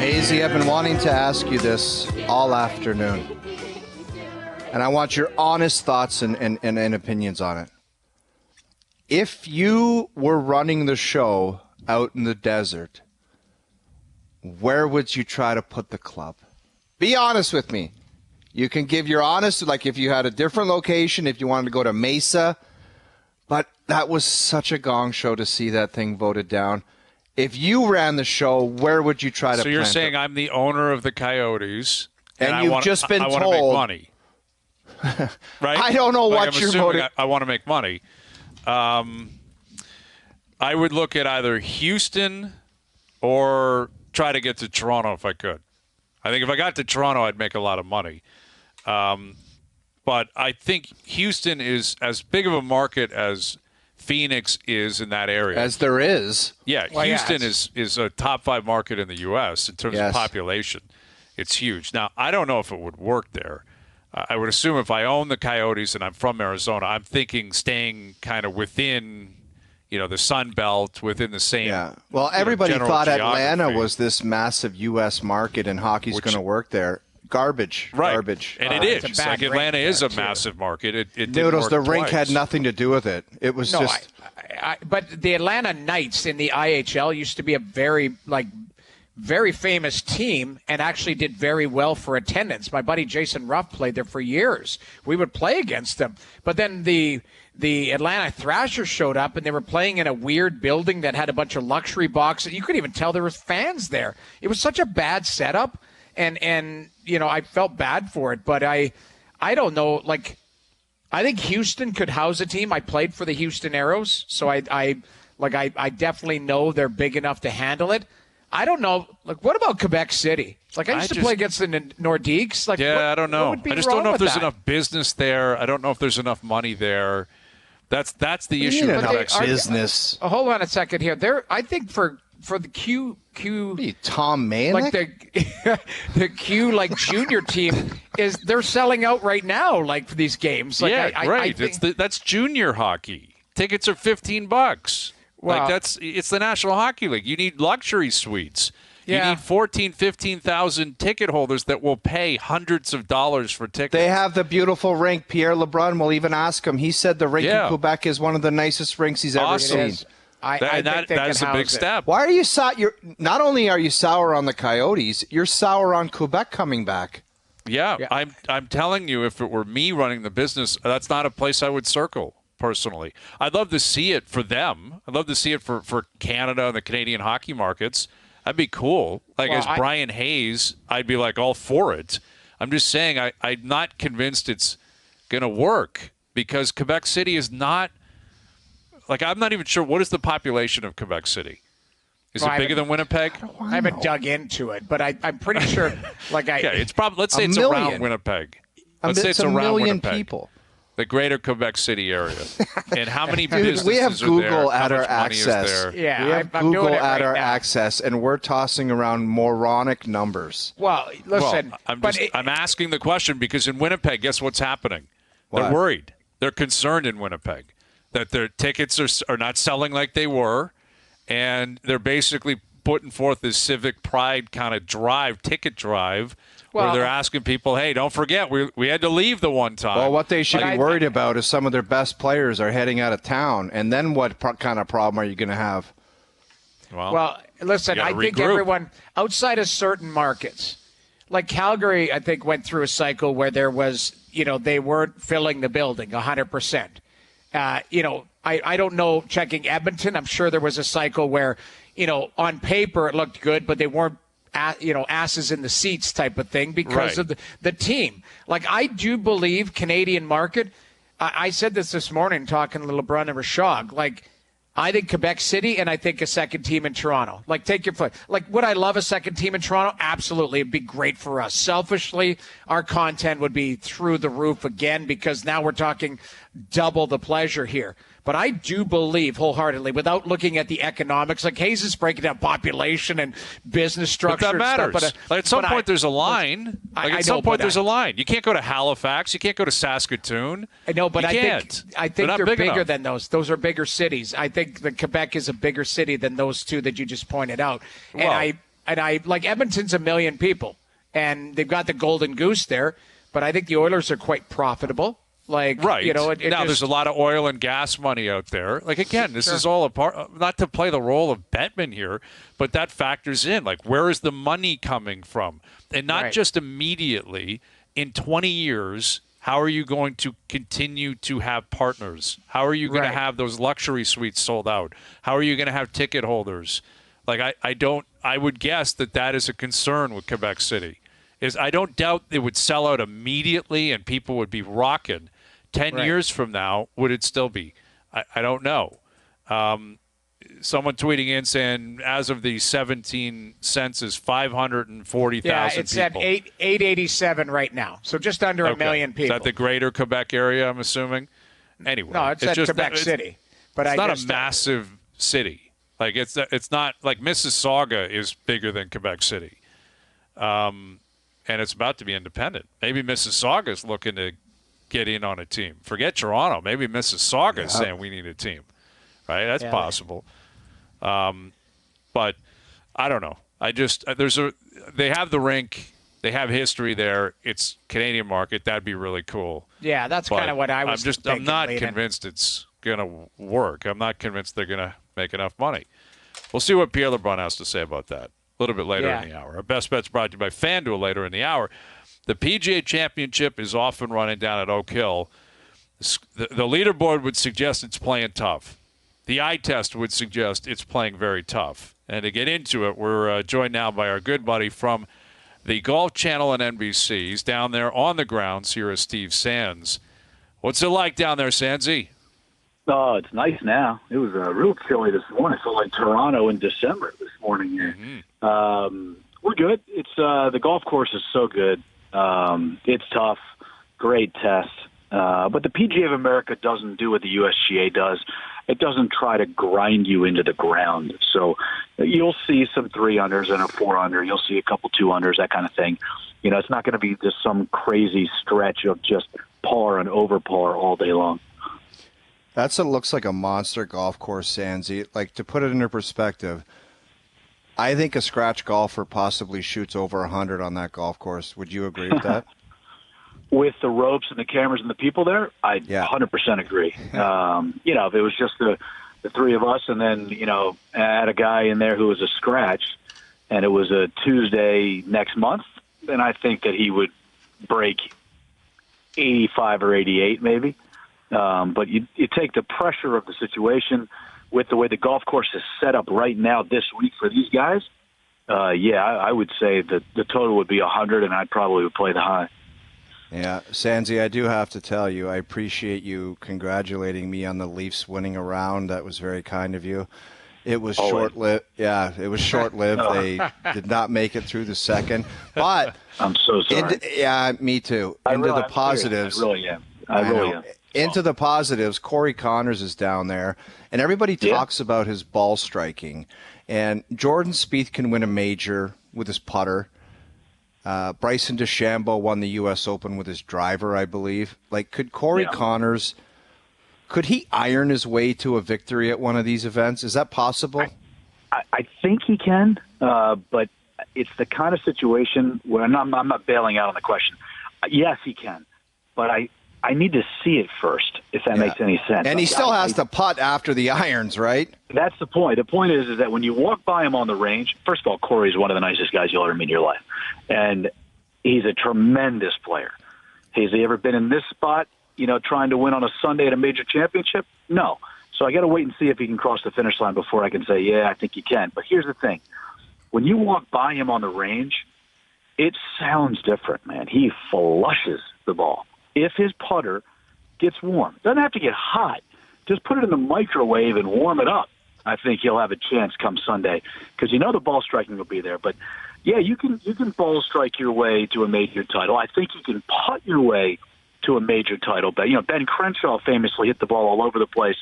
Hazy, I've been wanting to ask you this all afternoon. And I want your honest thoughts and opinions on it. If you were running the show out in the desert, where would you try to put the club? Be honest with me. You can give your honest, like if you had a different location, if you wanted to go to Mesa. But that was such a gong show to see that thing voted down. If you ran the show, where would you try to? So you're saying I'm the owner of the Coyotes, and you've just been told. I want to make money, right? I don't know what you're voting. I want to make money. I would look at either Houston or try to get to Toronto if I could. I think if I got to Toronto, I'd make a lot of money. But I think Houston is as big of a market as Phoenix is in that area. As there is. Yeah, well, Houston is a top 5 market in the U.S. in terms of population. It's huge. Now, I don't know if it would work there. I would assume if I own the Coyotes and I'm from Arizona, I'm thinking staying kind of within, the Sun Belt, within the same. Yeah. Well, everybody thought geography. Atlanta was this massive U.S. market and hockey's going to work there. Garbage. Right. Garbage. And it is. Like Atlanta is a massive market. It Noodles, the rink had nothing to do with it. It was just. But the Atlanta Knights in the IHL used to be a very famous team and actually did very well for attendance. My buddy Jason Ruff played there for years. We would play against them. But then the Atlanta Thrashers showed up, and they were playing in a weird building that had a bunch of luxury boxes. You couldn't even tell there was fans there. It was such a bad setup. And I felt bad for it, but I don't know. Like, I think Houston could house a team. I played for the Houston Aeros, so I definitely know they're big enough to handle it. I don't know. Like, what about Quebec City? Like, I used to play against the Nordiques. Like, I don't know. I just don't know if there's enough business there. I don't know if there's enough money there. That's the issue. Business. Hold on a second here. I think for the Q Tom Mayock? Like the Q junior team they're selling out right now, like, for these games. Like, right. That's junior hockey. Tickets are $15. Well, it's the National Hockey League. You need luxury suites. Yeah. You need 15,000 ticket holders that will pay hundreds of dollars for tickets. They have the beautiful rink. Pierre LeBrun will even ask him. He said the rink in Quebec is one of the nicest rinks he's ever seen. That is a big step. Why are you sour? Not only are you sour on the Coyotes, you're sour on Quebec coming back. Yeah. I'm telling you, if it were me running the business, that's not a place I would circle personally. I'd love to see it for them. I'd love to see it for Canada and the Canadian hockey markets. That'd be cool. As Bryan Hayes, I'd be all for it. I'm just saying I'm not convinced it's going to work because Quebec City is not. I'm not even sure. What is the population of Quebec City? Is it bigger than Winnipeg? I haven't dug into it, but I'm pretty sure. It's probably. Let's say it's around Winnipeg. Let's say it's around 1 million Winnipeg. People. The greater Quebec City area. And how many businesses we have Google are there? at our access. Yeah, we have Google at our access, and we're tossing around moronic numbers. Well, listen. I'm asking the question because in Winnipeg, guess what's happening? What? They're worried. They're concerned in Winnipeg that their tickets are not selling like they were, and they're basically putting forth this civic pride kind of ticket drive, where they're asking people, hey, don't forget, we had to leave the one time. Well, what they should be worried about is some of their best players are heading out of town, and then what kind of problem are you going to have? Well, listen, I think everyone outside of certain markets, like Calgary, I think went through a cycle where there was, they weren't filling the building 100%. I don't know, checking Edmonton, I'm sure there was a cycle where, on paper it looked good, but they weren't, asses in the seats type of thing because of the team. I do believe Canadian market. I said this morning talking to LeBrun and Rashog. I think Quebec City and I think a second team in Toronto. Take your play. Would I love a second team in Toronto? Absolutely. It'd be great for us. Selfishly, our content would be through the roof again because now we're talking double the pleasure here. But I do believe wholeheartedly, without looking at the economics, Hayes is breaking down population and business structure. But that matters. And stuff, at some point, there's a line. At some point, there's a line. You can't go to Halifax. You can't go to Saskatoon. I know, but I think they're bigger enough. than those. Those are bigger cities. I think the Quebec is a bigger city than those two that you just pointed out. And And I like Edmonton's 1 million people, and they've got the Golden Goose there, but I think the Oilers are quite profitable. Like, right. You know, there's a lot of oil and gas money out there. Like, again, this is all a part, not to play the role of Bettman here, but that factors in. Like, where is the money coming from? And not just immediately. In 20 years, how are you going to continue to have partners? How are you going to have those luxury suites sold out? How are you going to have ticket holders? Like, I would guess that is a concern with Quebec City. I don't doubt it would sell out immediately and people would be rocking. 10 years from now, would it still be? I don't know. Someone tweeting in saying, as of the 17 census, 540,000 Yeah, it's people. at 887 right now, so just under 1 million people. Is that the greater Quebec area, I'm assuming? Anyway. No, it's at just Quebec City. But it's not a massive city. Like, it's not like Mississauga is bigger than Quebec City. And it's about to be independent. Maybe Mississauga's looking to get in on a team. Forget Toronto. Maybe Mississauga is saying we need a team. Right? That's possible. But I don't know. They have the rink. They have history there. It's Canadian market. That'd be really cool. Yeah, that's kind of what I was thinking. I'm not convinced it's going to work. I'm not convinced they're going to make enough money. We'll see what Pierre LeBrun has to say about that a little bit later in the hour. Our best bet's brought to you by FanDuel later in the hour. The PGA Championship is off and running down at Oak Hill. The leaderboard would suggest it's playing tough. The eye test would suggest it's playing very tough. And to get into it, we're joined now by our good buddy from the Golf Channel and NBC. He's down there on the grounds. Here is Steve Sands. What's it like down there, Sandsy? Oh, it's nice now. It was real chilly this morning. It felt like Toronto in December this morning here. Mm-hmm. We're good. It's the golf course is so good. It's tough, great test. But the PGA of America doesn't do what the USGA does. It doesn't try to grind you into the ground. So you'll see some 3-unders and a 4-under. You'll see a couple 2-unders, that kind of thing. You know, it's not going to be just some crazy stretch of just par and over par all day long. Looks like a monster golf course, Sandsy. Like, to put it into perspective, I think a scratch golfer possibly shoots over 100 on that golf course. Would you agree with that? With the ropes and the cameras and the people there, I 100% agree. If it was just the three of us and then, add a guy in there who was a scratch and it was a Tuesday next month, then I think that he would break 85 or 88 maybe. But you take the pressure of the situation with the way the golf course is set up right now this week for these guys. I would say that the total would be 100 and I probably would play the high. Yeah, Sandsy, I do have to tell you, I appreciate you congratulating me on the Leafs winning a round. That was very kind of you. It was short-lived. Yeah, it was short-lived. They did not make it through the second. But I'm so sorry. Me too. Into the positives. I really am. Into the positives, Corey Connors is down there, and everybody talks about his ball striking. And Jordan Spieth can win a major with his putter. Bryson DeChambeau won the U.S. Open with his driver, I believe. Like, could Corey Connors, could he iron his way to a victory at one of these events? Is that possible? I think he can, but it's the kind of situation where I'm not bailing out on the question. Yes, he can, but I need to see it first, if that makes any sense. And he still has to putt after the irons, right? That's the point. The point is that when you walk by him on the range, first of all, Corey's one of the nicest guys you'll ever meet in your life. And he's a tremendous player. Has he ever been in this spot, trying to win on a Sunday at a major championship? No. So I got to wait and see if he can cross the finish line before I can say, yeah, I think he can. But here's the thing. When you walk by him on the range, it sounds different, man. He flushes the ball. If his putter gets warm, doesn't have to get hot, just put it in the microwave and warm it up. I think he'll have a chance come Sunday because the ball striking will be there. But yeah, you can ball strike your way to a major title. I think you can putt your way to a major title. But Ben Crenshaw famously hit the ball all over the place,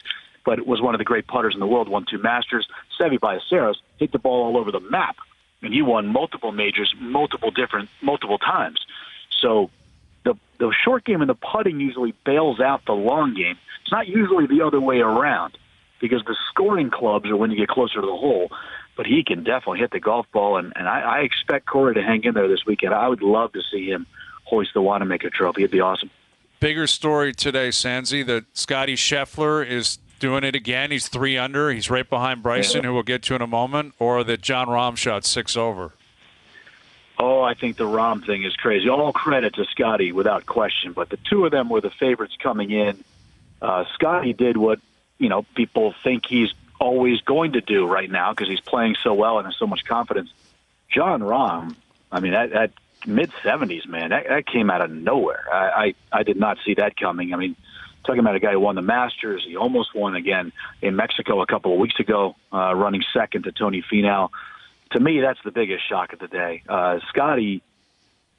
but was one of the great putters in the world. Won 2 Masters. Seve Ballesteros hit the ball all over the map, and he won multiple majors, multiple times. So the short game and the putting usually bails out the long game. It's not usually the other way around because the scoring clubs are when you get closer to the hole. but he can definitely hit the golf ball, and I expect Corey to hang in there this weekend. I would love to see him hoist the Wanamaker Trophy. It'd be awesome. Bigger story today, Sanzi, that Scotty Scheffler is doing it again. He's 3 under. He's right behind Bryson, who we'll get to in a moment, or that John Rahm shot 6 over. Oh, I think the Rahm thing is crazy. All credit to Scotty, without question, but the two of them were the favorites coming in. Scotty did what, people think he's always going to do right now because he's playing so well and has so much confidence. John Rahm, I mean, that mid-70s, man, that came out of nowhere. I did not see that coming. I mean, talking about a guy who won the Masters. He almost won again in Mexico a couple of weeks ago, running second to Tony Finau. To me, that's the biggest shock of the day. Scotty,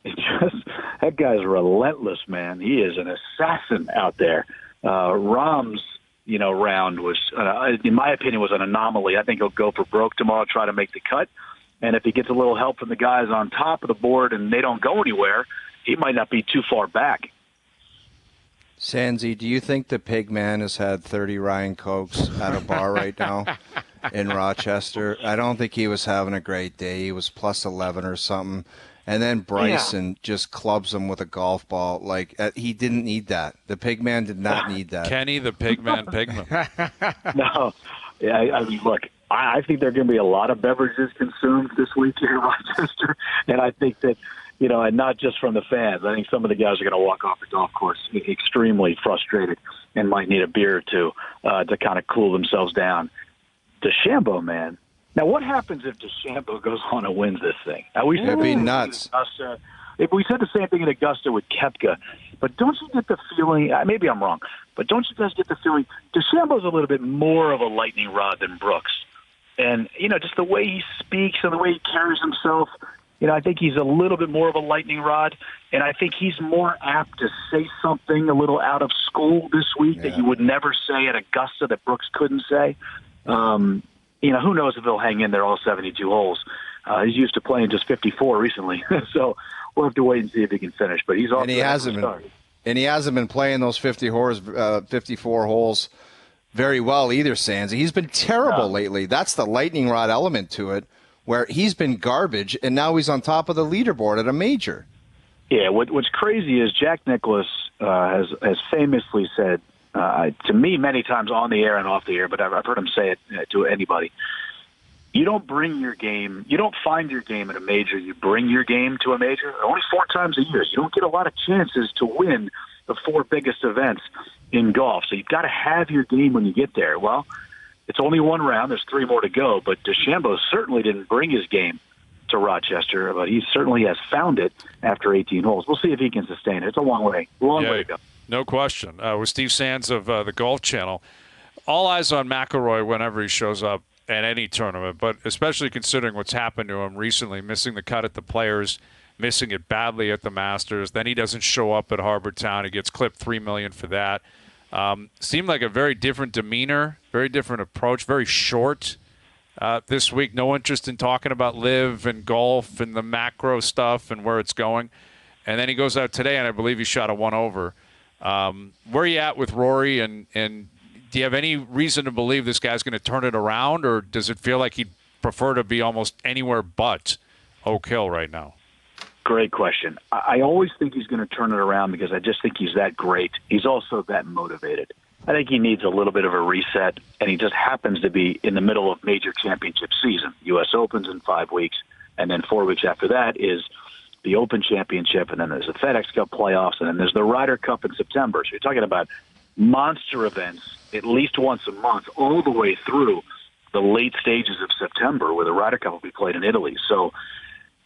that guy's relentless, man. He is an assassin out there. Rahm's, round was, in my opinion, was an anomaly. I think he'll go for broke tomorrow, try to make the cut. And if he gets a little help from the guys on top of the board and they don't go anywhere, he might not be too far back. Sanzi, do you think the pig man has had 30 Ryan Cokes at a bar right now in Rochester? I don't think he was having a great day. He was plus 11 or something. And then Bryson just clubs him with a golf ball. Like, he didn't need that. The pig man did not need that. Kenny, the pigman. No. Yeah, I mean, look, I think there are going to be a lot of beverages consumed this week here in Rochester. And I think that, and not just from the fans. I think some of the guys are going to walk off the golf course extremely frustrated and might need a beer or two to kind of cool themselves down. DeChambeau, man. Now, what happens if DeChambeau goes on and wins this thing? It'd be nuts. If we said the same thing in Augusta with Koepka, but don't you get the feeling, maybe I'm wrong, but don't you guys get the feeling DeChambeau's a little bit more of a lightning rod than Brooks? And, just the way he speaks and the way he carries himself, I think he's a little bit more of a lightning rod, and I think he's more apt to say something a little out of school this week that you would never say at Augusta that Brooks couldn't say. Who knows if he'll hang in there all 72 holes. He's used to playing just 54 recently, so we'll have to wait and see if he can finish. But he's off to a start. And he hasn't been playing those 54 holes very well either, Sands. He's been terrible lately. That's the lightning rod element to it, where he's been garbage, and now he's on top of the leaderboard at a major. Yeah, what's crazy is Jack Nicklaus has famously said, to me many times on the air and off the air, but I've heard him say it to anybody, you don't bring your game, you don't find your game at a major, you bring your game to a major. Only 4 times a year. You don't get a lot of chances to win the 4 biggest events in golf. So you've got to have your game when you get there. Well, it's only 1 round. There's 3 more to go. But DeChambeau certainly didn't bring his game to Rochester, but he certainly has found it after 18 holes. We'll see if he can sustain it. It's a long way to go. No question. With Steve Sands of the Golf Channel, all eyes on McIlroy whenever he shows up at any tournament, but especially considering what's happened to him recently, missing the cut at the Players, missing it badly at the Masters. Then he doesn't show up at Harbour Town. He gets clipped $3 million for that. Seemed like a very different demeanor, very different approach, very short this week. No interest in talking about live and golf and the macro stuff and where it's going. And then he goes out today, and I believe he shot a 1 over. Where are you at with Rory, and do you have any reason to believe this guy's going to turn it around, or does it feel like he'd prefer to be almost anywhere but Oak Hill right now? Great question. I always think he's going to turn it around because I just think he's that great. He's also that motivated. I think he needs a little bit of a reset, and he just happens to be in the middle of major championship season. U.S. Open's in 5 weeks, and then 4 weeks after that is the Open Championship, and then there's the FedEx Cup playoffs, and then there's the Ryder Cup in September. So you're talking about monster events at least once a month all the way through the late stages of September, where the Ryder Cup will be played in Italy. So,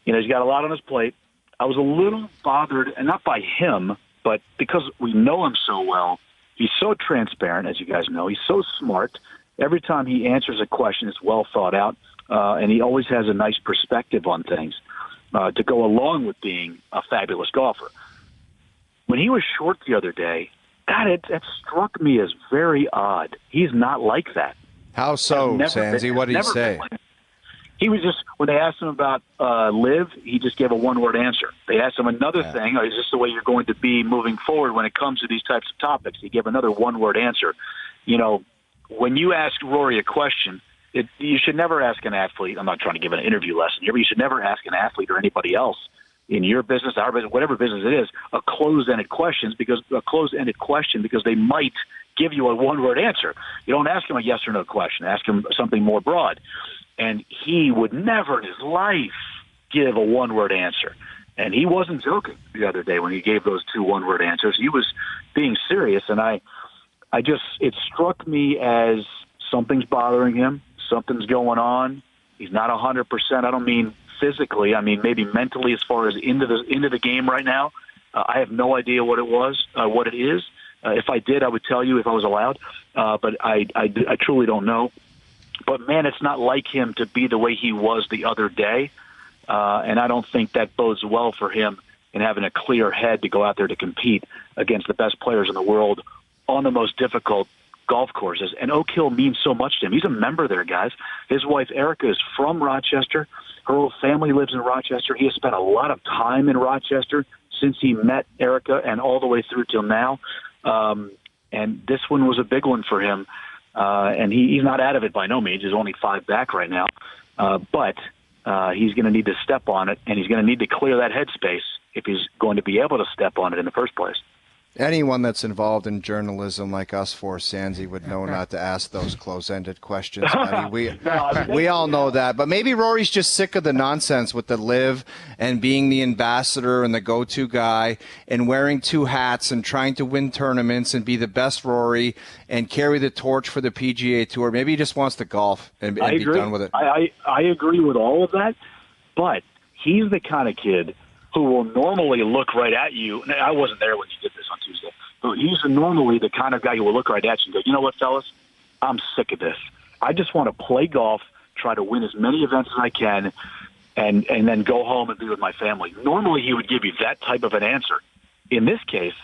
he's got a lot on his plate. I was a little bothered, and not by him, but because we know him so well. He's so transparent, as you guys know. He's so smart. Every time he answers a question, it's well thought out, and he always has a nice perspective on things to go along with being a fabulous golfer. When he was short the other day, God, it struck me as very odd. He's not like that. How so, Sandsy? What did he say? He was just, when they asked him about live, he just gave a one-word answer. They asked him another thing, is this the way you're going to be moving forward when it comes to these types of topics? He gave another one-word answer. When you ask Rory a question, You should never ask an athlete. I'm not trying to give an interview lesson here, but you should never ask an athlete or anybody else in your business, our business, whatever business it is, a closed-ended question because they might give you a one-word answer. You don't ask him a yes or no question. Ask him something more broad. And he would never in his life give a one-word answer. And he wasn't joking the other day when he gave those 2 one-word answers. He was being serious, and it struck me as something's bothering him, something's going on. He's not 100%. I don't mean physically. I mean maybe mentally, as far as into the game right now. I have no idea what it is. If I did, I would tell you if I was allowed. But I truly don't know. But man, it's not like him to be the way he was the other day. And I don't think that bodes well for him in having a clear head to go out there to compete against the best players in the world on the most difficult golf courses. And Oak Hill means so much to him. He's a member there, guys. His wife, Erica, is from Rochester. Her whole family lives in Rochester. He has spent a lot of time in Rochester since he met Erica and all the way through till now. And this one was a big one for him. And he's not out of it by no means. He's only 5 back right now. But he's going to need to step on it, and he's going to need to clear that headspace if he's going to be able to step on it in the first place. Anyone that's involved in journalism like us four, Sandsy, would know not to ask those close-ended questions. I mean, we all know that. But maybe Rory's just sick of the nonsense with the live and being the ambassador and the go-to guy and wearing 2 hats and trying to win tournaments and be the best Rory and carry the torch for the PGA Tour. Maybe he just wants to golf and be done with it. I agree with all of that, but he's the kind of kid who will normally look right at you. I wasn't there when you did this on Tuesday, but he's normally the kind of guy who will look right at you and go, you know what, fellas, I'm sick of this. I just want to play golf, try to win as many events as I can, and then go home and be with my family. Normally he would give you that type of an answer. In this case,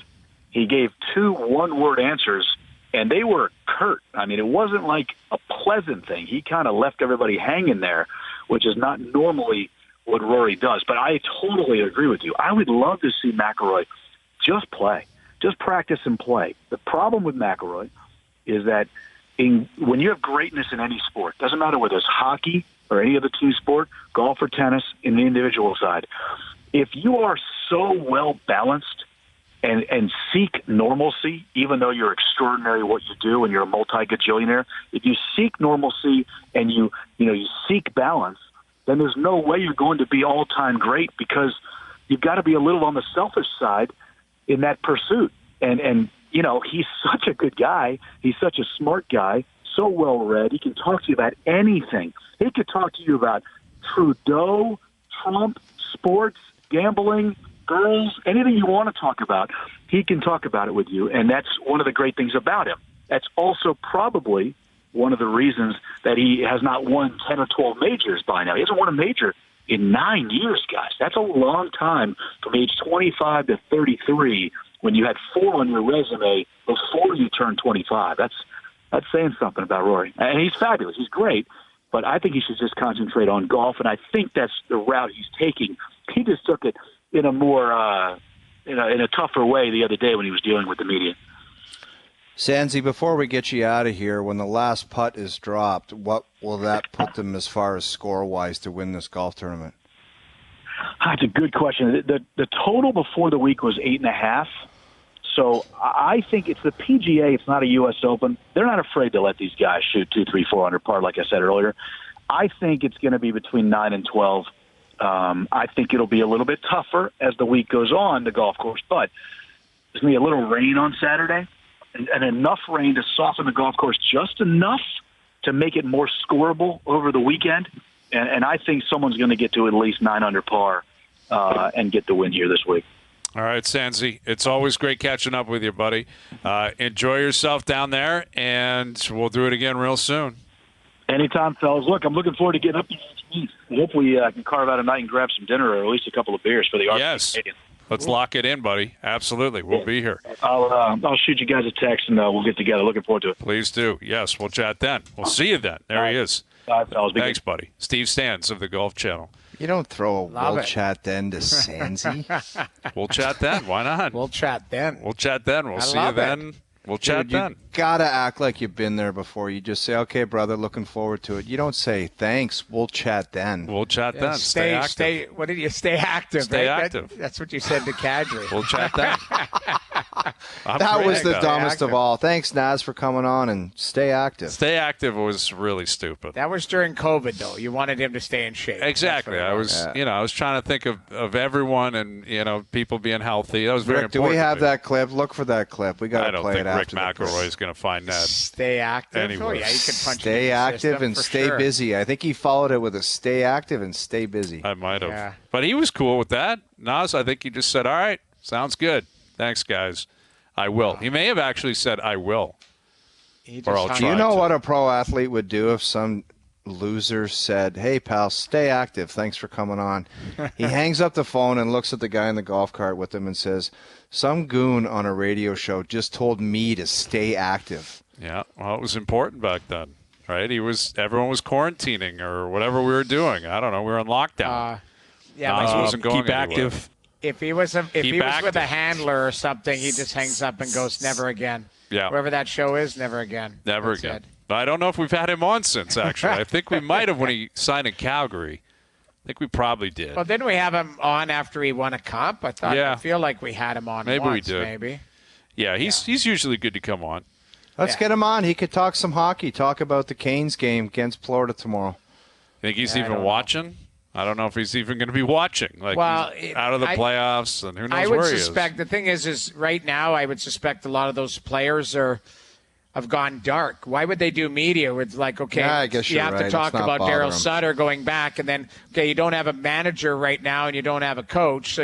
he gave 2 one-word answers, and they were curt. I mean, it wasn't like a pleasant thing. He kind of left everybody hanging there, which is not normally what Rory does. But I totally agree with you. I would love to see McIlroy just play, just practice and play. The problem with McIlroy is that when you have greatness in any sport, doesn't matter whether it's hockey or any other team sport, golf or tennis, in the individual side, if you are so well balanced and seek normalcy, even though you're extraordinary what you do and you're a multi-gajillionaire, if you seek normalcy and you seek balance, then there's no way you're going to be all-time great, because you've got to be a little on the selfish side in that pursuit. And he's such a good guy. He's such a smart guy, so well-read. He can talk to you about anything. He could talk to you about Trudeau, Trump, sports, gambling, girls, anything you want to talk about. He can talk about it with you, and that's one of the great things about him. That's also probably one of the reasons that he has not won 10 or 12 majors by now. He hasn't won a major in 9 years, guys. That's a long time from age 25 to 33 when you had 4 on your resume before you turned 25. That's saying something about Rory. And he's fabulous. He's great. But I think he should just concentrate on golf, and I think that's the route he's taking. He just took it in a more in a tougher way the other day when he was dealing with the media. Sandsy, before we get you out of here, when the last putt is dropped, what will that put them as far as score-wise to win this golf tournament? That's a good question. The total before the week was 8.5. So I think it's the PGA. It's not a U.S. Open. They're not afraid to let these guys shoot 2, 3, 4 under par, like I said earlier. I think it's going to be between 9 and 12. I think it'll be a little bit tougher as the week goes on, the golf course. But there's going to be a little rain on Saturday. And enough rain to soften the golf course just enough to make it more scoreable over the weekend. And I think someone's going to get to at least 9 under par and get the win here this week. All right, Sandsy, it's always great catching up with you, buddy. Enjoy yourself down there, and we'll do it again real soon. Anytime, fellas. Look, I'm looking forward to getting up to the East. Hopefully I can carve out a night and grab some dinner or at least a couple of beers for the Yes. Canadian. Let's lock it in, buddy. Absolutely. We'll be here. I'll shoot you guys a text, and we'll get together. Looking forward to it. Please do. Yes, we'll chat then. We'll see you then. There he is. Thanks, buddy. Steve Stans of the Golf Channel. You don't throw a we'll chat then to Sandsy. We'll chat then. Why not? We'll chat then. We'll chat then. We'll see you then. We'll chat then. gotta act like you've been there before. You just say, "Okay, brother, looking forward to it." You don't say, "Thanks, we'll chat then." We'll chat then. Stay active. What did you stay active? Stay right? active. That's what you said to Kadri. We'll chat then. That was the dumbest of all. Thanks, Naz, for coming on, and stay active. Stay active was really stupid. That was during COVID, though. You wanted him to stay in shape. Exactly. I was trying to think of everyone and people being healthy. That was very Rick, important. do we have that clip? Look for that clip. We got to play it after. I don't think Rick McElroy is going to find that. Stay active. Anyway. Oh, yeah, you can punch Stay active and stay busy. I think he followed it with a stay active and stay busy. I might have. Yeah. But he was cool with that. Naz, I think he just said, all right, sounds good. Thanks, guys. I will. He may have actually said, I will. Or I'll try. Do you know what a pro athlete would do if some loser said, "Hey, pal, stay active. Thanks for coming on"? He hangs up the phone and looks at the guy in the golf cart with him and says, "Some goon on a radio show just told me to stay active." Yeah, well, it was important back then, right? Everyone was quarantining or whatever we were doing. I don't know. We were on lockdown. Naz wasn't going keep anywhere. active. If he was with a handler or something, he just hangs up and goes, "Never again." Yeah. Whoever that show is, never again. Never That's again. it. But I don't know if we've had him on since, actually. I think we might have when he signed in Calgary. I think we probably did. Well, didn't we have him on after he won a comp? I feel like we had him on Maybe once, we did. Maybe. Yeah, he's usually good to come on. Let's get him on. He could talk some hockey, talk about the Canes game against Florida tomorrow. Think he's even watching? I don't know if he's even going to be watching. He's out of the playoffs, and who knows where he is. The thing is right now I would suspect a lot of those players have gone dark. Why would they do media with I guess you have right. to talk about Daryl Sutter going back, and then you don't have a manager right now and you don't have a coach, so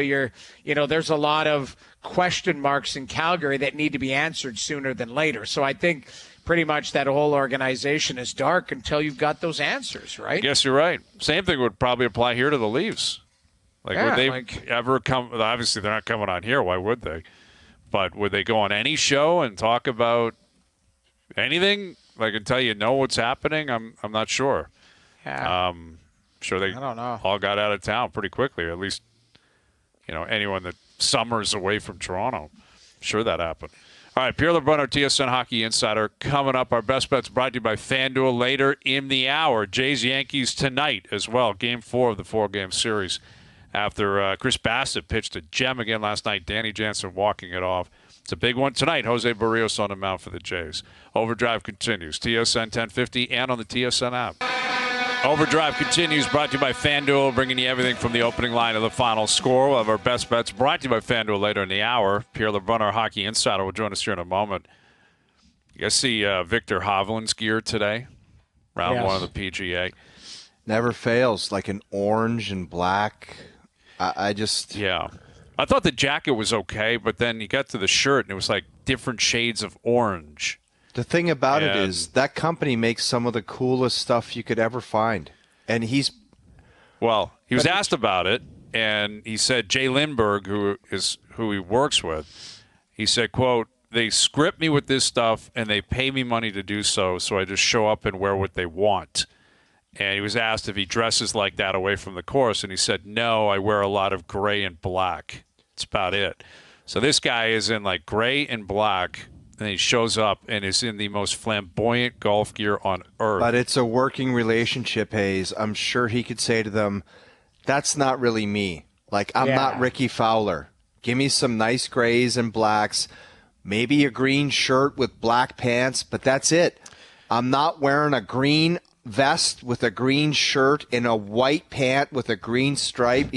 there's a lot of question marks in Calgary that need to be answered sooner than later. So I think pretty much that whole organization is dark until you've got those answers, right? I guess you're right. Same thing would probably apply here to the Leafs. Would they ever come? Obviously, they're not coming on here. Why would they? But would they go on any show and talk about anything? Until you know what's happening, I'm not sure. Yeah. Sure they I don't know. all got out of town pretty quickly. Or at least, anyone that summers away from Toronto. Sure that happened. All right, Pierre LeBrun, our TSN Hockey Insider, coming up. Our best bets brought to you by FanDuel later in the hour. Jays-Yankees tonight as well. Game 4 of the 4-game series. After Chris Bassett pitched a gem again last night, Danny Jansen walking it off. It's a big one tonight. Jose Barrios on the mound for the Jays. OverDrive continues. TSN 1050 and on the TSN app. OverDrive continues, brought to you by FanDuel, bringing you everything from the opening line to the final score. We'll have our best bets brought to you by FanDuel later in the hour. Pierre LeBrun, our hockey insider, will join us here in a moment. You guys see Victor Hovland's gear today? Round 1 of the PGA. Never fails, like an orange and black. Yeah. I thought the jacket was okay, but then you got to the shirt, and it was like different shades of orange. The thing about it is that company makes some of the coolest stuff you could ever find. And he was asked about it, and he said Jay Lindbergh, who he works with, he said, quote, "They script me with this stuff, and they pay me money to do so I just show up and wear what they want." And he was asked if he dresses like that away from the course, and he said, "No, I wear a lot of gray and black. That's about it." So this guy is in gray and black, and he shows up and is in the most flamboyant golf gear on earth. But it's a working relationship, Hayes. I'm sure he could say to them, "That's not really me. I'm not Ricky Fowler. Give me some nice grays and blacks, maybe a green shirt with black pants, but that's it. I'm not wearing a green vest with a green shirt and a white pant with a green stripe."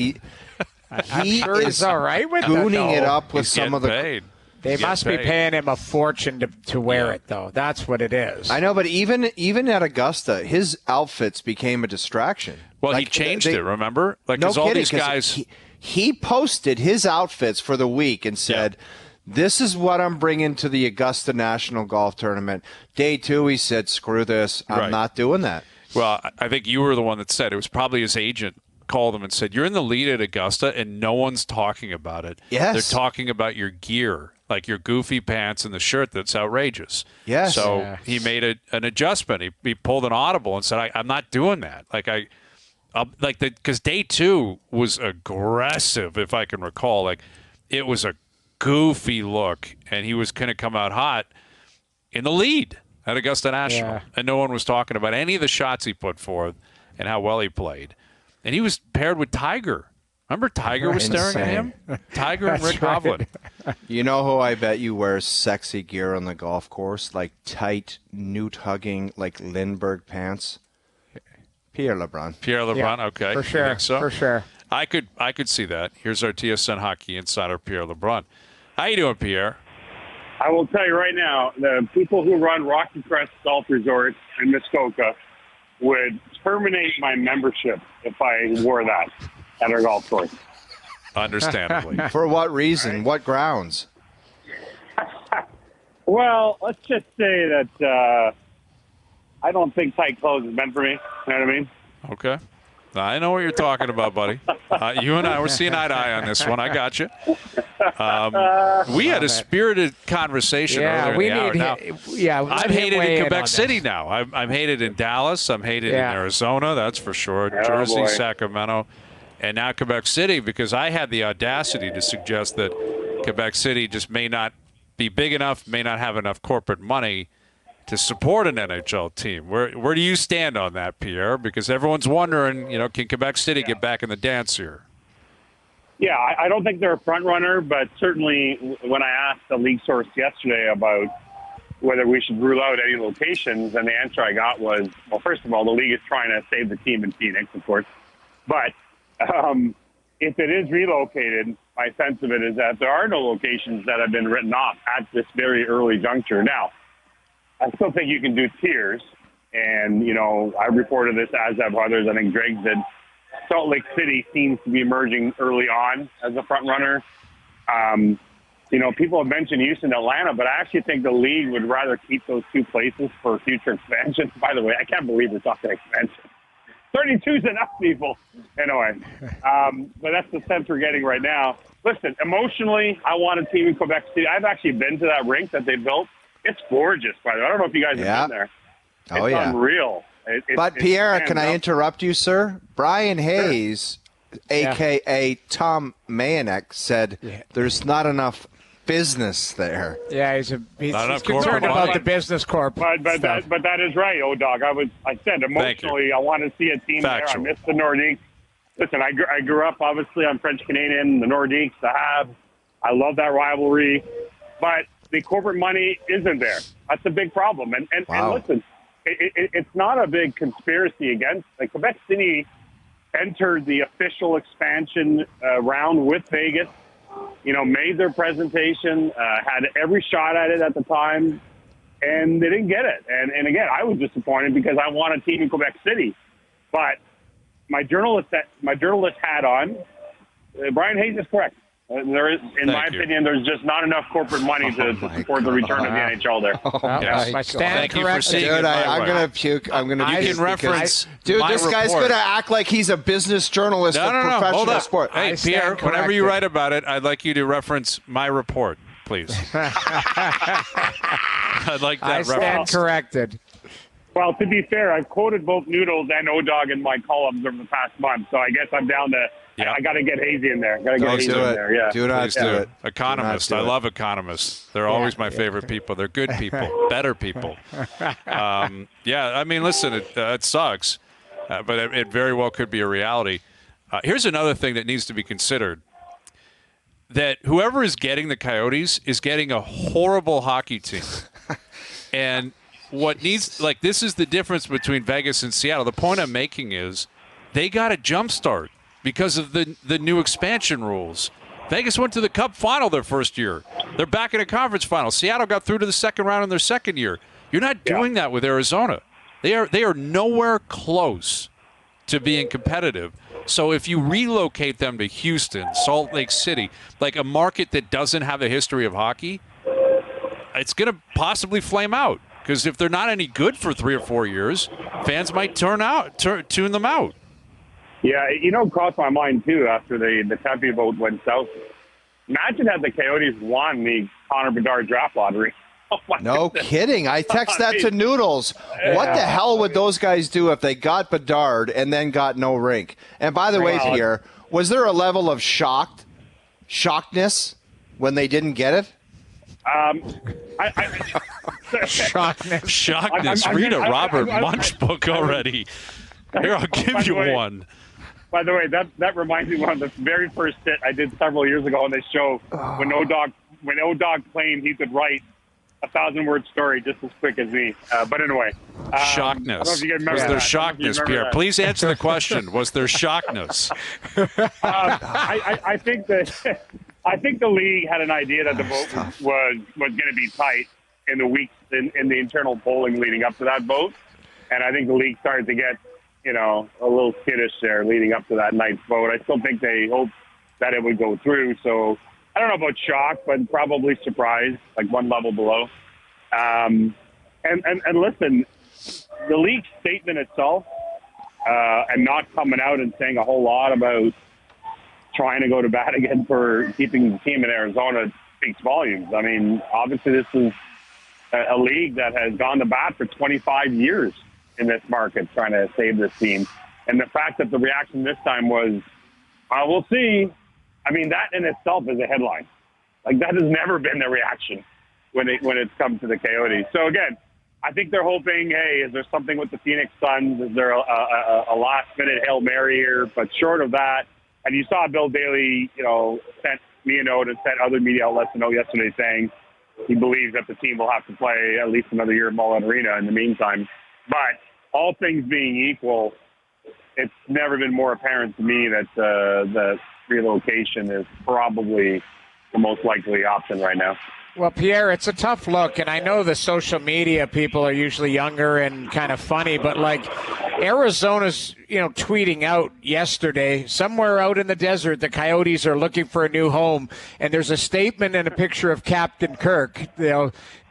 I'm sure he's all right with gooning that, it up with some of the paid. They must be paying him a fortune to wear it, though. That's what it is. I know, but even at Augusta, his outfits became a distraction. Well, he changed it, remember? No all kidding, these guys. He posted his outfits for the week and said, "This is what I'm bringing to the Augusta National Golf Tournament." Day 2, he said, "Screw this. I'm not doing that." Well, I think you were the one that said it was probably his agent called him and said, "You're in the lead at Augusta, and no one's talking about it. Yes. They're talking about your gear, like your goofy pants and the shirt that's outrageous." Yes. So he made an adjustment. He pulled an audible and said, "I'm not doing that." Because day 2 was aggressive, if I can recall. It was a goofy look, and he was going to come out hot. in the lead at Augusta National, and no one was talking about any of the shots he put forth and how well he played. And he was paired with Tiger. Remember Tiger was staring at him? Tiger and Rick Hovland. You know who I bet you wears sexy gear on the golf course? Like tight, newt-hugging, like Lindbergh pants? Pierre LeBrun. Pierre LeBrun, Yeah, okay. for sure. So? For sure. I could see that. Here's our TSN hockey insider, Pierre LeBrun. How you doing, Pierre? I will tell you right now, the people who run Rocky Crest Golf Resort in Muskoka would terminate my membership if I wore that at our golf course. Understandably. For what reason? What grounds? Well, let's just say that I don't think tight clothes is meant for me. You know what I mean? Okay. I know what you're talking about, buddy. You and I were seeing eye to eye on this one. I got you. We had a spirited conversation earlier in the hour. I'm hated in Quebec City now. I'm hated in Dallas. I'm hated in Arizona, that's for sure. Jersey, Sacramento, and now Quebec City, because I had the audacity to suggest that Quebec City just may not be big enough, may not have enough corporate money to support an NHL team. Where do you stand on that, Pierre? Because everyone's wondering, can Quebec City get back in the dance here? Yeah, I don't think they're a front runner, but certainly when I asked the league source yesterday about whether we should rule out any locations, and the answer I got was, well, first of all, the league is trying to save the team in Phoenix, of course. But if it is relocated, my sense of it is that there are no locations that have been written off at this very early juncture. Now, I still think you can do tiers. And, I reported this, as have others. I think Greg did. Salt Lake City seems to be emerging early on as a front runner. People have mentioned Houston, Atlanta, but I actually think the league would rather keep those two places for future expansion. By the way, I can't believe we're talking expansion. 32 is enough, people. Anyway, but that's the sense we're getting right now. Listen, emotionally, I want a team in Quebec City. I've actually been to that rink that they built. It's gorgeous, by the way. I don't know if you guys have been there. It's unreal. But Pierre, can I interrupt you, sir? Bryan Hayes, a.k.a. Tom Mayonek, said there's not enough business there. Yeah, he's concerned about the business corp. But that is right, O-Dog. I said emotionally, I want to see a team there. I miss the Nordiques. Listen, I grew up, obviously, I'm French-Canadian, the Nordiques, the Habs. I love that rivalry. But the corporate money isn't there. That's a big problem. And listen, it's not a big conspiracy against. Like, Quebec City entered the official expansion round with Vegas, made their presentation, had every shot at it at the time, and they didn't get it. And again, I was disappointed because I want a team in Quebec City. But my journalist hat on, Bryan Hayes is correct. There is, in my opinion, there's just not enough corporate money to support the return of the NHL there. Thank you for seeing it. I'm going to puke. I'm going to puke. You can reference this guy's going to act like he's a business journalist of professional sport. Hey, Pierre, whenever you write about it, I'd like you to reference my report, please. I'd like that reference. I stand corrected. Well, to be fair, I've quoted both Noodles and O-Dog in my columns over the past month, so I guess I'm down to I got to get Hazy in there. Do not do it. Economists. I love economists. They're always my favorite people. They're good people, better people. I mean, listen, it sucks, but it very well could be a reality. Here's another thing that needs to be considered. That whoever is getting the Coyotes is getting a horrible hockey team. And this is the difference between Vegas and Seattle. The point I'm making is they got a jump start because of the new expansion rules. Vegas went to the Cup final their first year. They're back in a conference final. Seattle got through to the second round in their second year. You're not doing that with Arizona. They are nowhere close to being competitive. So if you relocate them to Houston, Salt Lake City, like a market that doesn't have a history of hockey, it's going to possibly flame out. Because if they're not any good for 3 or 4 years, fans might tune them out. Yeah, crossed my mind, too, after the Tempe vote went south. Imagine had the Coyotes won the Connor Bedard draft lottery. No kidding. I text that to Noodles. What the hell would those guys do if they got Bedard and then got no rink? And by the way, Pierre, was there a level of shockedness when they didn't get it? Shockness. Read a Robert Munch book already. Here, I'll give you one. By the way, that reminds me of the very first hit I did several years ago on this show when O-Dog claimed he could write a 1,000-word story just as quick as me. But anyway. Shockness. Was there shockness, Pierre? That. Please answer the question. Was there shockness? I think that I think the league had an idea that the vote was going to be tight in the weeks in the internal polling leading up to that vote. And I think the league started to get, a little skittish there leading up to that night's vote. I still think they hoped that it would go through. So I don't know about shock, but probably surprised, like one level below. And listen, the league statement itself, and not coming out and saying a whole lot about trying to go to bat again for keeping the team in Arizona speaks volumes. I mean, obviously this is a league that has gone to bat for 25 years in this market trying to save this team. And the fact that the reaction this time was, we'll see. I mean, that in itself is a headline. Like, that has never been the reaction when it's come to the Coyotes. So, again, I think they're hoping, hey, is there something with the Phoenix Suns? Is there a last-minute Hail Mary here? But short of that, and you saw Bill Daly, sent me a note and sent other media outlets a note yesterday saying he believes that the team will have to play at least another year at Mullen Arena in the meantime. But all things being equal, it's never been more apparent to me that the relocation is probably the most likely option right now. Well, Pierre, it's a tough look, and I know the social media people are usually younger and kind of funny, but like Arizona's, tweeting out yesterday, somewhere out in the desert, the Coyotes are looking for a new home, and there's a statement and a picture of Captain Kirk,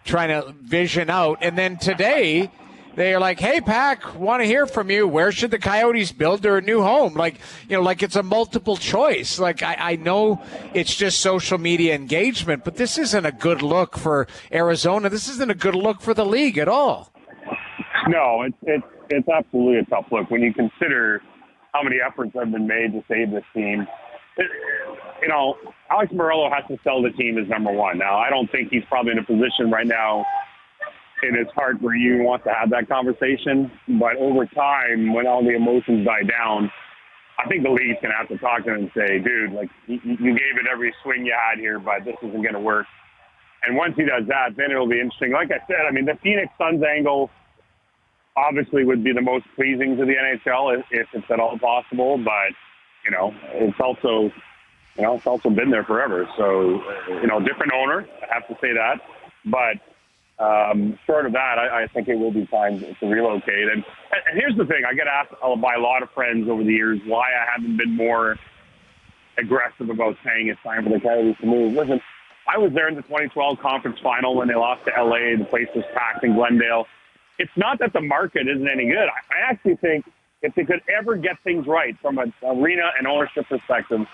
trying to vision out, and then today they are like, hey, Pac, want to hear from you. Where should the Coyotes build their new home? Like it's a multiple choice. Like, I know it's just social media engagement, but this isn't a good look for Arizona. This isn't a good look for the league at all. No, it's absolutely a tough look when you consider how many efforts have been made to save this team. Alex Morello has to sell the team as number one. Now, I don't think he's probably in a position right now in his heart where you want to have that conversation. But over time, when all the emotions die down, I think the league's going to have to talk to him and say, dude, like, you gave it every swing you had here, but this isn't going to work. And once he does that, then it'll be interesting. Like I said, I mean, the Phoenix Suns angle obviously would be the most pleasing to the NHL if it's at all possible. But, it's also been there forever. So, different owner, I have to say that. But short of that, I think it will be time to relocate. And here's the thing. I get asked by a lot of friends over the years why I haven't been more aggressive about saying it's time for the Coyotes to move. Listen, I was there in the 2012 conference final when they lost to LA. The place was packed in Glendale. It's not that the market isn't any good. I actually think if they could ever get things right from an arena and ownership perspective,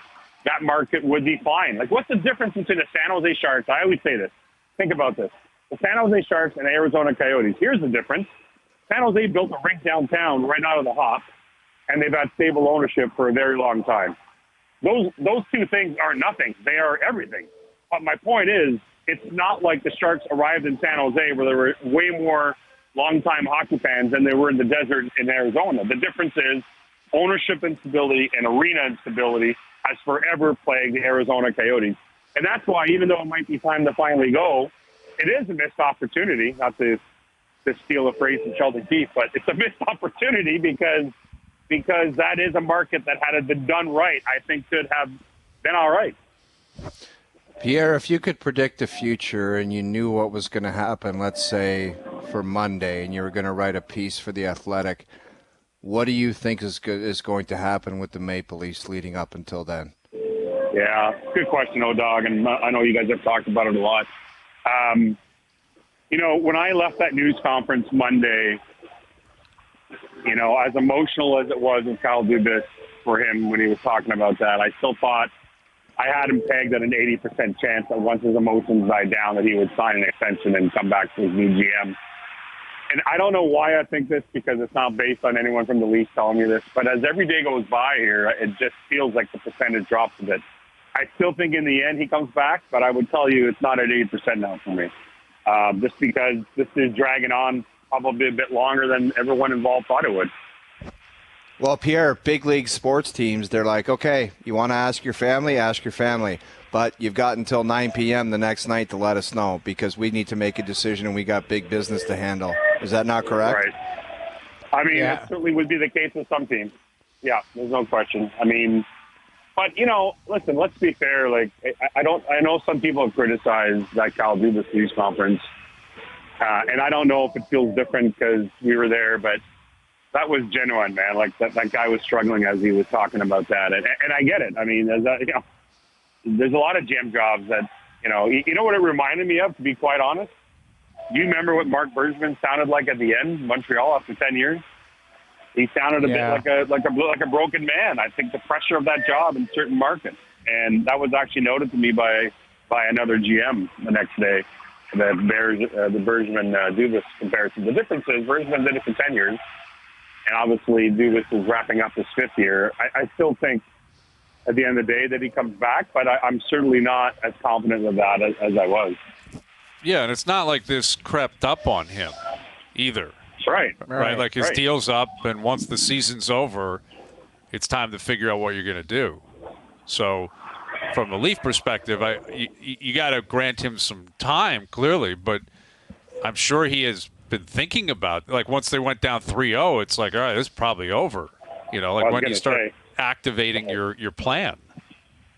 that market would be fine. Like, what's the difference between the San Jose Sharks? I always say this. Think about this. The San Jose Sharks and Arizona Coyotes. Here's the difference. San Jose built a rink downtown right out of the hop, and they've had stable ownership for a very long time. Those two things are nothing. They are everything. But my point is, it's not like the Sharks arrived in San Jose where there were way more longtime hockey fans than there were in the desert in Arizona. The difference is ownership instability and arena instability has forever plagued the Arizona Coyotes. And that's why, even though it might be time to finally go, it is a missed opportunity, not to steal a phrase from Sheldon Keefe, but it's a missed opportunity because that is a market that, had it been done right, I think could have been all right. Pierre, if you could predict the future and you knew what was going to happen, let's say for Monday, and you were going to write a piece for The Athletic, what do you think is going to happen with the Maple Leafs leading up until then? Yeah, good question, O-Dog, and I know you guys have talked about it a lot. When I left that news conference Monday, as emotional as it was with Kyle Dubas for him when he was talking about that, I still thought I had him pegged at an 80% chance that once his emotions died down that he would sign an extension and come back to his new GM. And I don't know why I think this, because it's not based on anyone from the Leafs telling me this, but as every day goes by here, it just feels like the percentage drops a bit. I still think in the end he comes back, but I would tell you it's not at 80% now for me. just because this is dragging on probably a bit longer than everyone involved thought it would. Well, Pierre, big league sports teams, they're like, okay, you want to ask your family, but you've got until 9 p.m. the next night to let us know because we need to make a decision and we got big business to handle. Is that not correct? Right. I mean, it certainly would be the case with some teams. Yeah, there's no question. I mean, but, listen, let's be fair. Like, I know some people have criticized that Kyle Dubas news conference, and I don't know if it feels different because we were there, but that was genuine, man. Like, that guy was struggling as he was talking about that, and I get it. I mean, there's a lot of GM jobs that, you know what it reminded me of, to be quite honest? Do you remember what Mark Bergevin sounded like at the end, Montreal, after 10 years? He sounded a bit like a broken man. I think the pressure of that job in certain markets, and that was actually noted to me by another GM the next day. The Bergevin-Dubas comparison. The difference is Bergevin did it for 10 years, and obviously Dubas is wrapping up his 5th year. I still think at the end of the day that he comes back, but I'm certainly not as confident of that as I was. Yeah, and it's not like this crept up on him either. Right. Like his deal's up, and once the season's over, it's time to figure out what you're going to do. So from the Leaf perspective, you got to grant him some time, clearly, but I'm sure he has been thinking about, like, once they went down 3-0, it's like, all right, this is probably over. Like when you start activating your plan.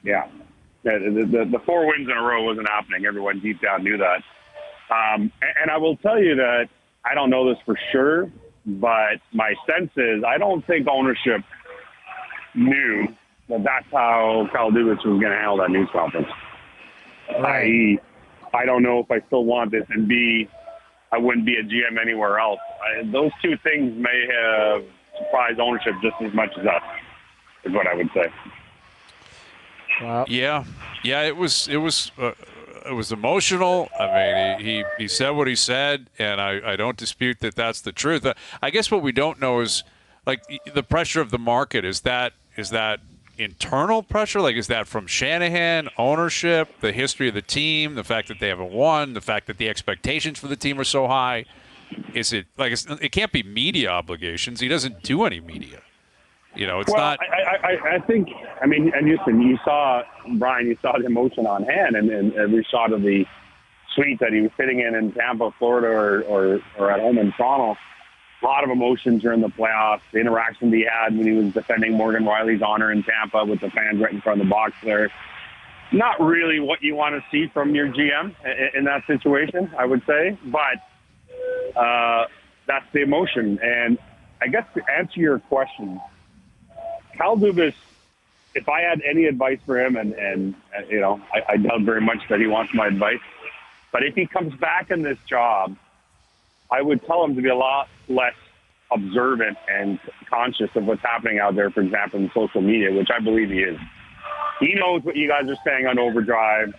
Yeah. The 4 wins in a row wasn't happening. Everyone deep down knew that. And I will tell you that I don't know this for sure, but my sense is I don't think ownership knew that that's how Kyle Dubas was going to handle that news conference. Right. I don't know if I still want this, and B, I wouldn't be a GM anywhere else. Those two things may have surprised ownership just as much as us, is what I would say. Wow. Yeah, it was emotional. I mean, he said what he said, and I don't dispute that that's the truth. I guess what we don't know is, like, the pressure of the market. Is that internal pressure? Like, is that from Shanahan, ownership, the history of the team, the fact that they haven't won, the fact that the expectations for the team are so high? Is it like it can't be media obligations? He doesn't do any media. It's not. I think. I mean, and listen, you saw Bryan. You saw the emotion on hand, and every shot of the suite that he was sitting in Tampa, Florida, or at home in Toronto. A lot of emotion during the playoffs. The interaction he had when he was defending Morgan Riley's honor in Tampa with the fans right in front of the box there. Not really what you want to see from your GM in that situation, I would say. But that's the emotion. And I guess to answer your question, Kyle Dubas, if I had any advice for him, and I doubt very much that he wants my advice, but if he comes back in this job, I would tell him to be a lot less observant and conscious of what's happening out there, for example, in social media, which I believe he is. He knows what you guys are saying on OverDrive.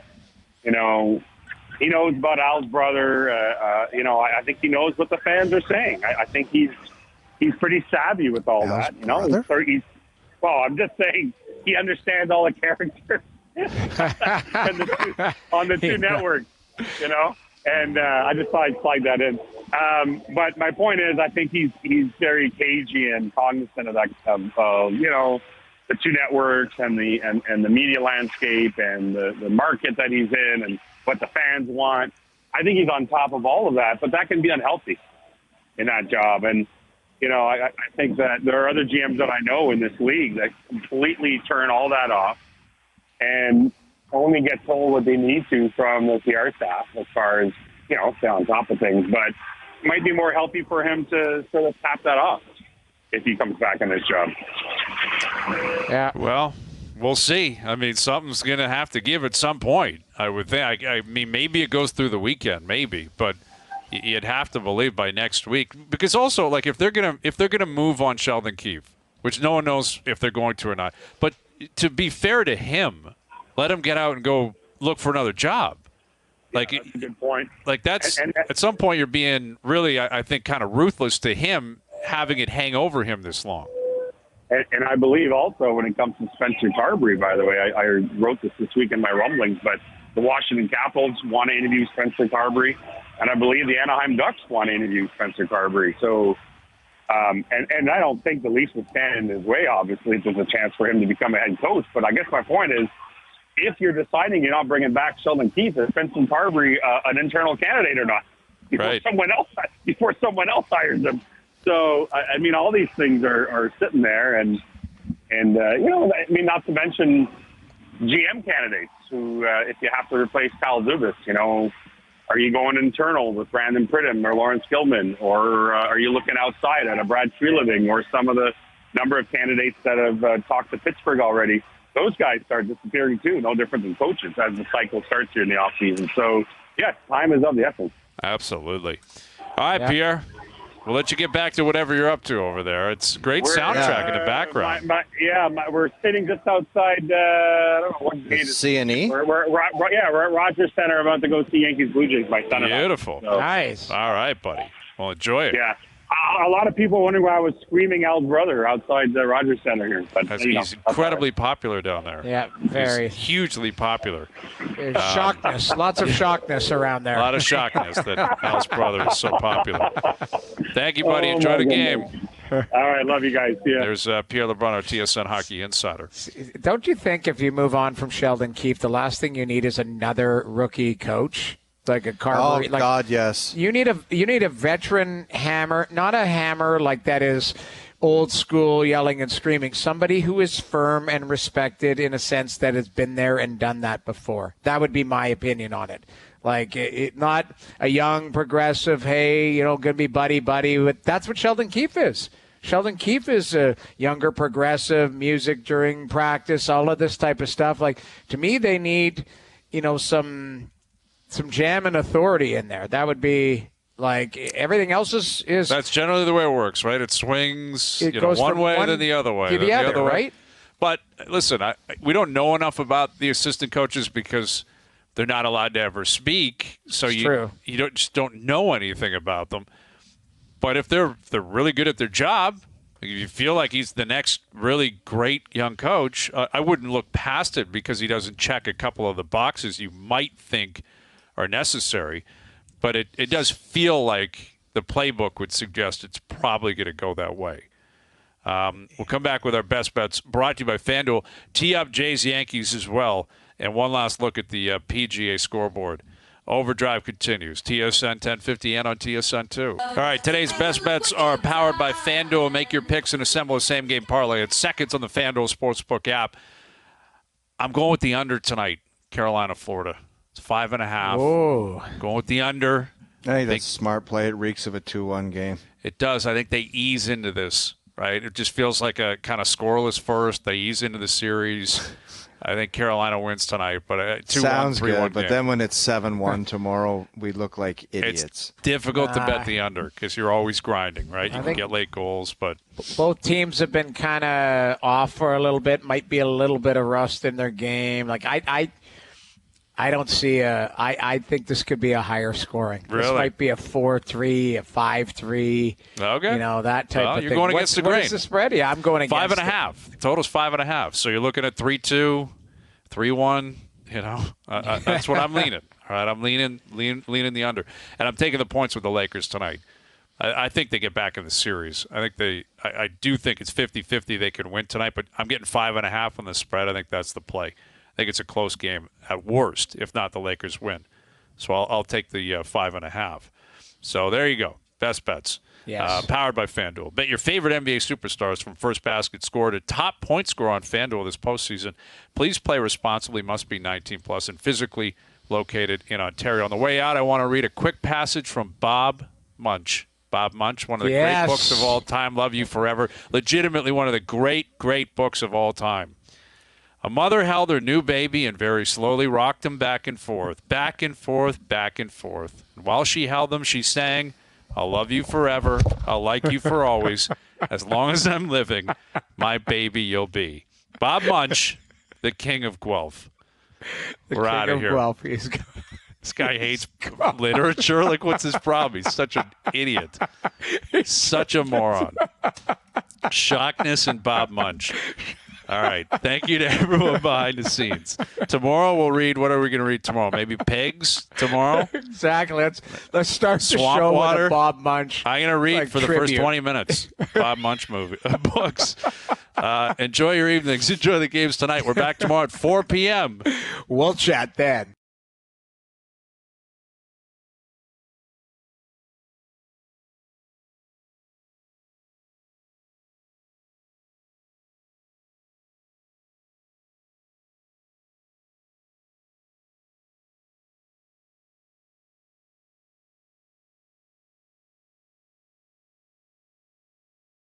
He knows about Al's brother. I think he knows what the fans are saying. I think he's pretty savvy with all Al's that. Well, I'm just saying he understands all the characters on the two networks, and I just thought I'd plug that in. But my point is, I think he's very cagey and cognizant of that, the two networks and the media landscape and the market that he's in and what the fans want. I think he's on top of all of that, but that can be unhealthy in that job. And I think that there are other GMs that I know in this league that completely turn all that off and only get told what they need to from the PR staff as far as, stay on top of things. But it might be more healthy for him to sort of tap that off if he comes back in this job. Yeah. Well, we'll see. I mean, something's going to have to give at some point, I would think. I mean, maybe it goes through the weekend, maybe, but you'd have to believe by next week, because also, like, if they're gonna move on Sheldon Keefe, which no one knows if they're going to or not, but to be fair to him, let him get out and go look for another job. Like, that's a good point. Like, that's at some point you're being really, I think, kind of ruthless to him, having it hang over him this long. And I believe also when it comes to Spencer Carberry, by the way, I wrote this week in my rumblings, but the Washington Capitals want to interview Spencer Carberry, and I believe the Anaheim Ducks want to interview Spencer Carberry. So, and I don't think the Leafs will stand in his way, obviously, if there's a chance for him to become a head coach. But I guess my point is, if you're deciding you're not bringing back Sheldon Keefe, is Spencer Carberry an internal candidate or not? Before someone else hires him. So, I mean, all these things are sitting there, and not to mention GM candidates who, if you have to replace Kyle Dubas, are you going internal with Brandon Pridham or Lawrence Gilman, or are you looking outside at a Brad Treliving or some of the number of candidates that have talked to Pittsburgh already? Those guys start disappearing too, no different than coaches as the cycle starts here in the offseason. So, yes, time is of the essence. Absolutely. All right, Pierre. We'll let you get back to whatever you're up to over there. It's a great soundtrack in the background. We're sitting just outside, I don't know what gate is. C&E? We're at Rogers Center, about to go see Yankees Blue Jays. My son. Beautiful. So. Nice. All right, buddy. Well, enjoy it. Yeah. A lot of people wondering why I was screaming Al's brother outside the Rogers Center here. But, he's incredibly popular down there. Yeah, very. He's hugely popular. There's shockness. Lots of shockness around there. A lot of shockness that Al's brother is so popular. Thank you, buddy. Enjoy the game. All right. Love you guys. See ya. There's Pierre LeBrun, our TSN Hockey Insider. Don't you think if you move on from Sheldon Keefe, the last thing you need is another rookie coach? Like a Carberry. Oh, God, yes. You need a veteran hammer, not a hammer like that is old school yelling and screaming. Somebody who is firm and respected in a sense that has been there and done that before. That would be my opinion on it. Like, not a young progressive, hey, going to be buddy. But that's what Sheldon Keefe is. Sheldon Keefe is a younger progressive, music during practice, all of this type of stuff. Like, to me, they need, some jam and authority in there. That would be like everything else is. That's generally the way it works, right? It swings goes one way and then the other way. To the other, right? But listen, we don't know enough about the assistant coaches because they're not allowed to ever speak. So you just don't know anything about them. But if they're really good at their job, if you feel like he's the next really great young coach, I wouldn't look past it because he doesn't check a couple of the boxes you might think are necessary, but it does feel like the playbook would suggest it's probably going to go that way. We'll come back with our best bets, brought to you by FanDuel. Tee up Jays Yankees as well, and one last look at the PGA scoreboard. OverDrive continues. TSN 1050 and on TSN 2. All right, today's best bets are powered by FanDuel. Make your picks and assemble a same-game parlay. It's seconds on the FanDuel Sportsbook app. I'm going with the under tonight, Carolina, Florida. It's 5.5. Oh. Going with the under. I think that's a smart play. It reeks of a 2-1 game. It does. I think they ease into this, right? It just feels like a kind of scoreless first. They ease into the series. I think Carolina wins tonight, but 2-1, 3-1 Sounds good, but game. then when it's 7-1 tomorrow, we look like idiots. It's difficult to bet the under because you're always grinding, right? You can get late goals, but both teams have been kind of off for a little bit. Might be a little bit of rust in their game. Like I don't see I think this could be a higher scoring. Really? This might be a 4-3, a 5-3. Okay. That type of thing. You're going against the grain. What is the spread? Yeah, I'm going against 5.5. The total's 5.5. So you're looking at 3-2, 3-1. That's what I'm leaning. All right, I'm leaning the under, and I'm taking the points with the Lakers tonight. I think they get back in the series. I do think it's 50-50 they could win tonight, but I'm getting 5.5 on the spread. I think that's the play. I think it's a close game at worst, if not the Lakers win. So I'll take the 5.5. So there you go. Best bets. Yes. Powered by FanDuel. Bet your favorite NBA superstars from first basket score to top point scorer on FanDuel this postseason. Please play responsibly. Must be 19+ and physically located in Ontario. On the way out, I want to read a quick passage from Bob Munch. Bob Munch, one of the great books of all time. Love You Forever. Legitimately one of the great, great books of all time. A mother held her new baby and very slowly rocked him back and forth, back and forth, back and forth. And while she held him, she sang, I'll love you forever, I'll like you for always, as long as I'm living, my baby you'll be. Bob Munch, the king of Guelph. We're out of here. Guelph. This guy hates literature. Like, what's his problem? He's such an idiot. He's such a moron. Shockness and Bob Munch. All right. Thank you to everyone behind the scenes. Tomorrow we'll read. What are we going to read tomorrow? Maybe Pigs tomorrow? Exactly. Let's start the Swamp show Water. with a Bob Munch. I'm going to read for the first 20 minutes. Bob Munch books. Enjoy your evenings. Enjoy the games tonight. We're back tomorrow at 4 p.m. We'll chat then.